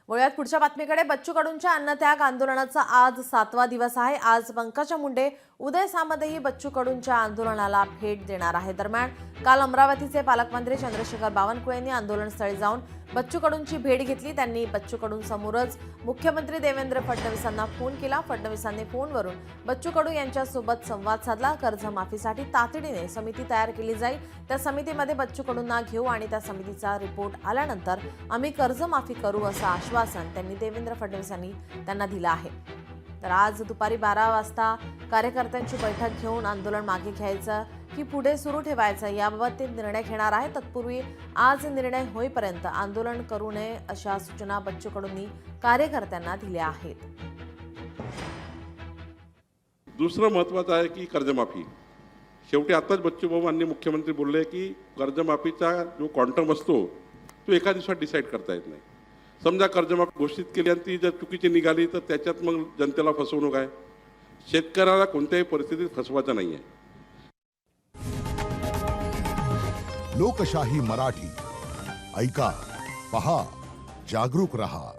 वळूयात पुढच्या बातमीकडे। बच्चू कडूंच्या अन्नत्याग आंदोलनाचा आज 7वा दिवस आहे। आज पंकजा मुंडे, उदय सामंतही बच्चू कडूंच्या आंदोलनाला भेट देणार आहे। दरम्यान काल अमरावतीचे पालकमंत्री चंद्रशेखर बावनकुळे यांनी आंदोलनस्थळी जाऊन बच्चू कडूंची भेट घेतली। त्यांनी बच्चू कडूंसमोरच मुख्यमंत्री देवेंद्र फडणवीसांना फोन केला। फडणवीसांनी फोनवरून बच्चू कडू यांच्यासोबत संवाद साधला। कर्जमाफीसाठी तातडीने समिती तयार केली जाईल। त्या समितीमध्ये बच्चू कडूंना घेऊ आणि त्या समितीचा रिपोर्ट आल्यानंतर आम्ही कर्जमाफी करू असं आश्वासन त्यांनी देवेंद्र फडणवीसांनी त्यांना दिलं आहे। तर आज दुपारी 12 वाजता कार्यकर्त्यांची बैठक घेऊन आंदोलन मागे घ्यायचं की पुढे सुरू ठेवायचं याबाबत ते निर्णय घेणार आहे। तत्पूर्वी आज निर्णय होईपर्यंत आंदोलन करू नये अशा सूचना बच्चू कडूंनी कार्यकर्त्यांना दिल्या आहेत। दुसरं महत्त्वाचं आहे की कर्जमाफी। शेवटी आताच बच्चू भाऊ माननीय मुख्यमंत्री बोलले की कर्जमाफीचा जो क्वांटम असतो तो एका दिवसात डिसाईड करता येत नाही। समजा कर्जमाफी घोषित केली आणि ती जर चुकीची निघाली तर त्याच्यात मग जनतेला फसवणूक आहे। शेतकऱ्याला कोणत्याही परिस्थितीत फसवायचं नाही आहे। लोकशाही मराठी ऐका, पहा, जागरूक रहा।